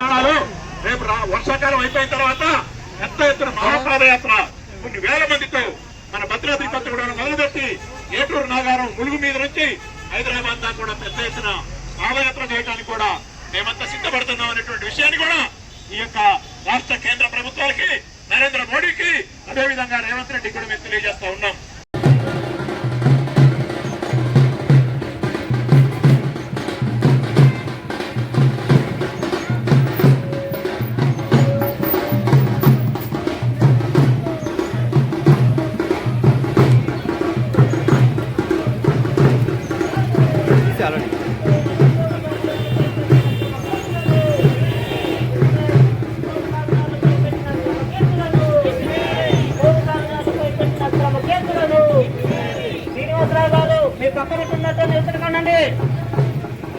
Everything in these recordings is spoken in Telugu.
విత్తనాలు రేపు వర్షాకాలం అయిపోయిన తర్వాత పెద్ద ఎత్తున మహాపాదయాత్ర కొన్ని వేల మందితో మన భద్రాద్రి కొత్తగూడెం మొదలుపెట్టి ఏటూరు నాగారం ములుగు మీద నుంచి హైదరాబాద్ దాకా కూడా పెద్ద ఎత్తున పాదయాత్ర చేయడానికి కూడా మేమంతా సిద్ధపడుతున్నాం అనేటువంటి విషయాన్ని కూడా ఈ యొక్క రాష్ట్ర కేంద్ర ప్రభుత్వాలకి నరేంద్ర మోడీకి అదేవిధంగా రేవంత్ రెడ్డి కూడా మేము తెలియజేస్తా ఉన్నాం.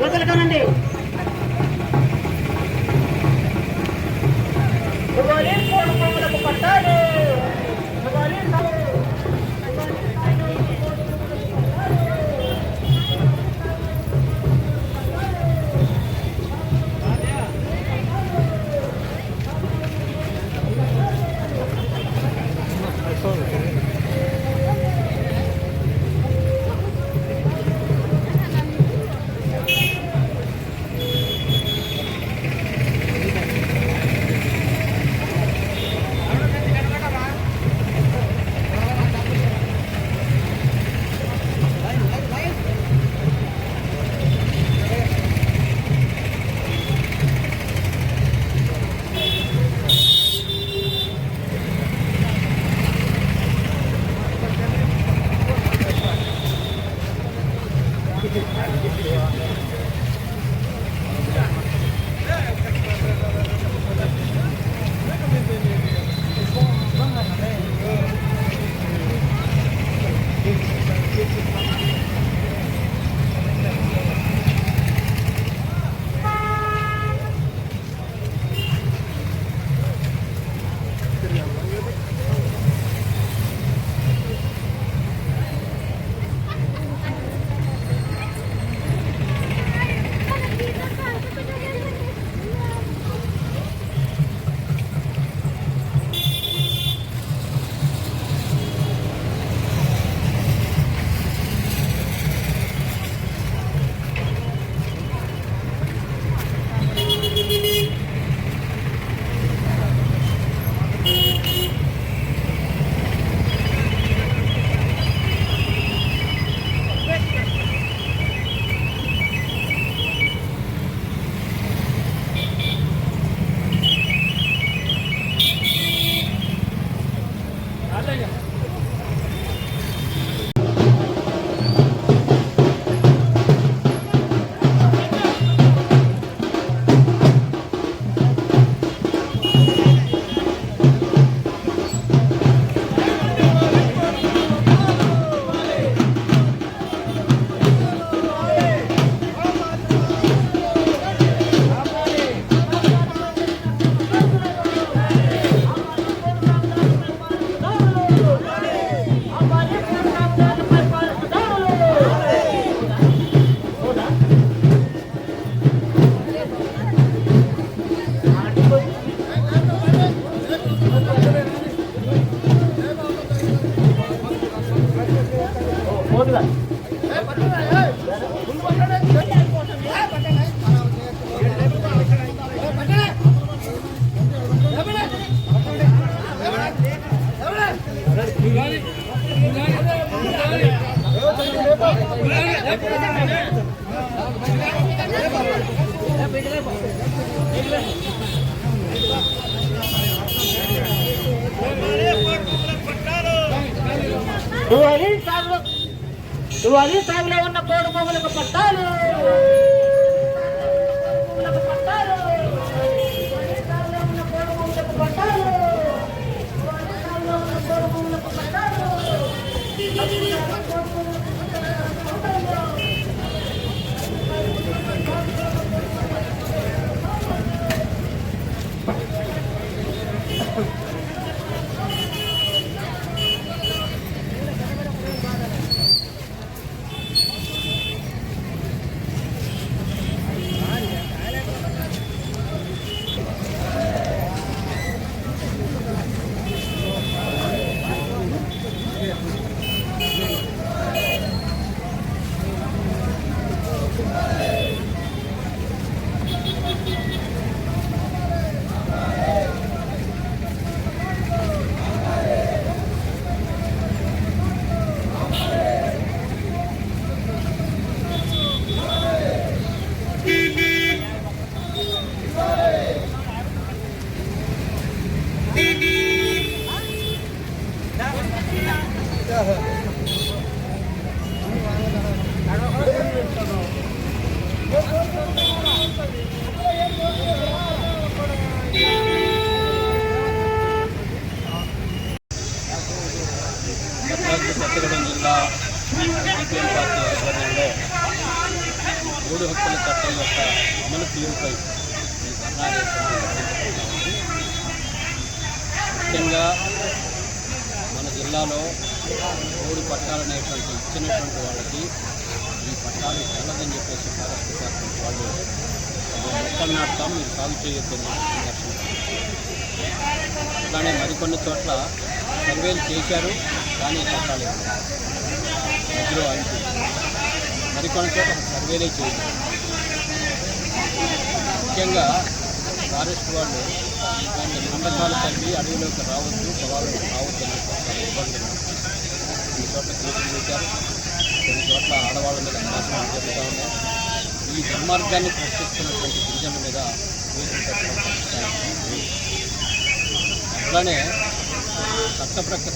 వదలకనండి పట్టాలు సాగులో ఉన్న కోడి భూములకు పట్టాలు జిల్లా సిపిఎం పార్టీ ఆధ్వర్యంలో 3 హక్కుల చట్టం యొక్క అమలు తీరుపై ఈ ధర్నా ముఖ్యంగా మన జిల్లాలో 3 పట్టాలు అనేటువంటి ఇచ్చినటువంటి వాళ్ళకి ఈ పట్టాలు చెల్లదని చెప్పేసి ఫారెస్ట్ డిపార్ట్మెంట్ వాళ్ళు మొక్కలు నాటుతాం, మీరు సాగు చేయొద్దని అలానే మరికొన్ని చోట్ల సర్వేలు చేశారు కానీ పట్టాలు మధ్యలో ఆగిపోయింది. మరికొన్ని చోట్ల సర్వేలే చేయలేదు. ముఖ్యంగా ఫారెస్ట్ వాళ్ళు ఇలాంటి సంబంధాలు కలిపి అడవిలోకి రావద్దు, పొలాలకు రావద్దు అని ఇబ్బంది. కొన్ని చోట్ల కేసులు పెట్టారు, కొన్ని చోట్ల ఆడవాళ్ళ మీద శాసనాలు జరుగుతూ ఉన్నాయి. ఈ దుర్మార్గాన్ని ప్రశ్నిస్తున్నటువంటి గిరిజనుల మీద కేసులు పెట్టడం. అట్లానే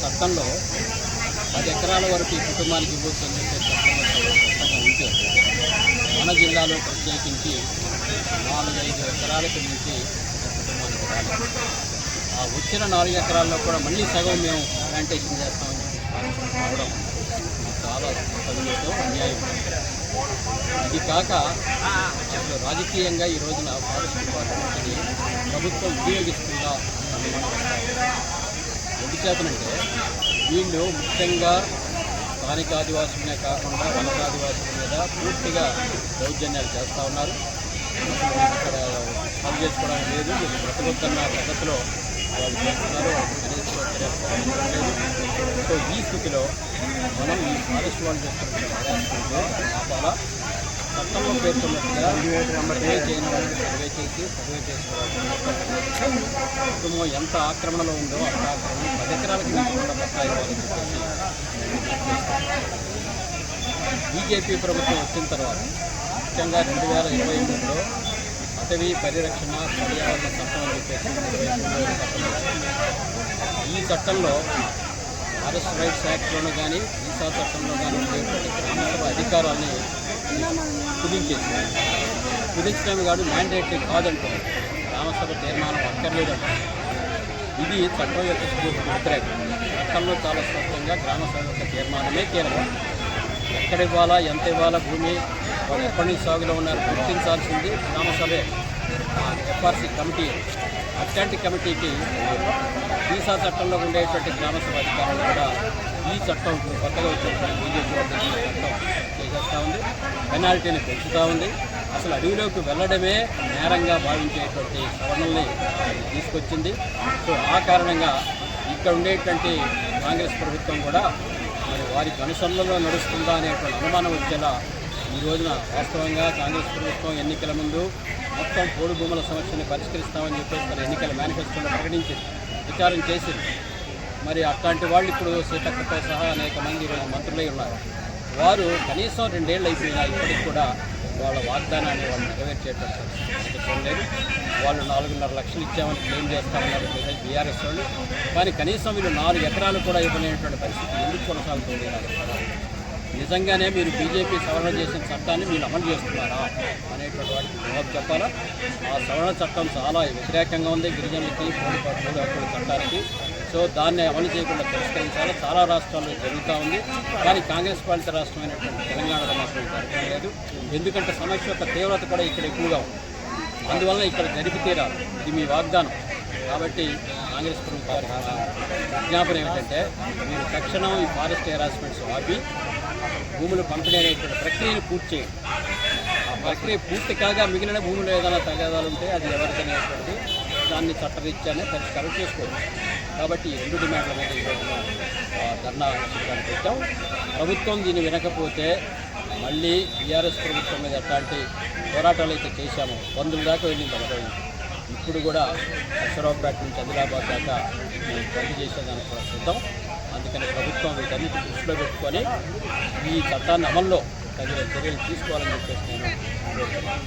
చట్టంలో 10 ఎకరాల వరకు ఈ కుటుంబానికి ఇవ్వచ్చు అని చెప్పే చట్టంగా ఉంటే మన జిల్లాలో ప్రత్యేకించి 4-5 ఎకరాలకు మించి కుటుంబానికి రాలేదు. ఆ వచ్చిన 4 ఎకరాల్లో కూడా మళ్ళీ సగం మేము ప్లాంటేషన్ చేస్తామని రావడం చాలా తగులుతో అన్యాయం. ఇది కాక అసలు రాజకీయంగా ఈ రోజున ఫారెస్ట్ డిపార్ట్మెంట్ని ప్రభుత్వం వినియోగిస్తుందా ఎందుచేతనంటే వీళ్ళు ముఖ్యంగా స్థానిక ఆదివాసులనే కాకుండా వలసాదివాసుల మీద పూర్తిగా దౌర్జన్యాలు చేస్తూ ఉన్నారు. ఇక్కడ పని చేసుకోవడం లేదు, వీళ్ళు బ్రతకొద్దన్న పద్ధతిలో వాళ్ళు చేస్తున్నారు. లేదు. సో ఈ స్థితిలో మనం ఈ ఫారెస్ట్ వాళ్ళు చేస్తున్న ఆపాలా, చట్టంలో పేర్కొన్నట్టుగా సర్వే చేయని వాళ్ళని సర్వే చేసి కుటుంబం ఎంత ఆక్రమణలో ఉందో అంత ఆక్రమణ 10 ఎకరాలకి మించకుండా పట్టా ఇవ్వాలని చెప్పేసి బీజేపీ ప్రభుత్వం వచ్చిన తర్వాత ముఖ్యంగా 2023లో అటవీ పరిరక్షణ పర్యావరణ చట్టం అని చెప్పేసి 23 చట్టం. ఈ చట్టంలో ఫారెస్ట్ రైట్స్ యాక్ట్లోనూ కానీ ఈసా చట్టంలో కానీ ఉండేటువంటి గ్రామసభ అధికారాన్ని కుదించడమే కాదు, మ్యాండేటరీ కాదంటున్నారు. గ్రామసభ తీర్మానం అక్కర్లేదంటారు. ఇది చట్టం యొక్క స్ఫూర్తి వ్యతిరేకం. చట్టంలో చాలా స్పష్టంగా గ్రామసభ యొక్క తీర్మానమే కీలకం. ఎక్కడ ఇవ్వాలా, ఎంత ఇవ్వాలా, భూమి వాళ్ళు ఎప్పటి నుంచి సాగులో ఉన్నారు గుర్తించాల్సింది గ్రామసభే. ఎఫ్ఆర్సీ కమిటీ, అట్లాంటి కమిటీకి ఈసా చట్టంలో ఉండేటువంటి గ్రామసభ అధికారులు కూడా ఈ చట్టం కొత్తగా వచ్చినటువంటి బీజేపీ చట్టం చేసేస్తూ ఉంది. పెనాల్టీని పెంచుతూ ఉంది. అసలు అడవిలోకి వెళ్ళడమే నేరంగా భావించేటువంటి సవరణల్ని తీసుకొచ్చింది. సో ఆ కారణంగా ఇక్కడ ఉండేటువంటి కాంగ్రెస్ ప్రభుత్వం కూడా మరి వారి కనుసరణలో నడుస్తుందా అనేటువంటి అనుమానం వచ్చేలా ఈ రోజున వాస్తవంగా కాంగ్రెస్ ప్రభుత్వం ఎన్నికల ముందు మొత్తం పోడు భూముల సమస్యని పరిష్కరిస్తామని చెప్పేసి మరి ఎన్నికల మేనిఫెస్టోలో ప్రకటించింది, విచారం చేసింది. మరి అట్లాంటి వాళ్ళు ఇప్పుడు సీతక్కతో సహా అనేక మంది మంత్రులై ఉన్నారు. వారు కనీసం 2 ఏళ్ళు అయిపోయినా ఇప్పటికి కూడా వాళ్ళ వాగ్దానాన్ని వాళ్ళు నెరవేర్చేటట్టు చూడలేదు. వాళ్ళు 4.5 లక్షలు ఇచ్చామని క్లెయిమ్ చేస్తామన్నారు బీఆర్ఎస్ వాళ్ళు. కానీ కనీసం వీళ్ళు 4 ఎకరాలు కూడా ఇవ్వలేనటువంటి పరిస్థితి ఎందుకు కొనసాగుతుంది? నిజంగానే మీరు బీజేపీ సవరణ చేసిన చట్టాన్ని మీరు అమలు చేస్తున్నారా అనేటువంటి వాటికి జవాబు చెప్పాలా. ఆ సవరణ చట్టం చాలా వ్యతిరేకంగా ఉంది గిరిజనులకి, మూడు హక్కుల చట్టానికి. సో దాన్ని అమలు చేయకుండా తిరస్కరించాలి. చాలా రాష్ట్రాల్లో జరుగుతూ ఉంది, కానీ కాంగ్రెస్ పాలిత రాష్ట్రమైనటువంటి తెలంగాణలో మాత్రం జరగడం లేదు. ఎందుకంటే సమస్య యొక్క తీవ్రత కూడా ఇక్కడ ఎక్కువగా ఉంది. అందువల్ల ఇక్కడ జరిపి తీరాలి, ఇది మీ వాగ్దానం. కాబట్టి కాంగ్రెస్ ప్రభుత్వానికి విజ్ఞాపన ఏమిటంటే మీరు తక్షణం ఈ ఫారెస్ట్ హెరాస్మెంట్స్ ఆపి భూములు పంపిణీ అనేటువంటి ప్రక్రియను పూర్తి చేయండి. ఆ ప్రక్రియ పూర్తి కాగా మిగిలిన భూములు ఏదైనా తగాదాలు ఉంటే అది ఎవరికనేటువంటి దాన్ని చట్టరీత్యానే పరిష్కారం చేసుకోవచ్చు. కాబట్టి ఈ 2 డిమాండ్ల మీద ఈరోజు ధర్నా సిద్ధాన్ని పెట్టాం. ప్రభుత్వం దీన్ని వినకపోతే మళ్ళీ బీఆర్ఎస్ ప్రభుత్వం మీద ఎట్లాంటి పోరాటాలు అయితే చేశామో బంధువుల దాకా వెళ్ళింది అనుభవం. ఇప్పుడు కూడా అక్షరావుపేట నుంచి ఆదిలాబాద్ దాకా మేము బంద్ చేసేదానికి కూడా సిద్ధం. అందుకని ప్రభుత్వం వీటన్నిటి దృష్టిలో పెట్టుకొని ఈ చట్టాన్ని అమల్లో తగిన చర్యలు తీసుకోవాలని చెప్పేసి నేను కోరుతున్నాను.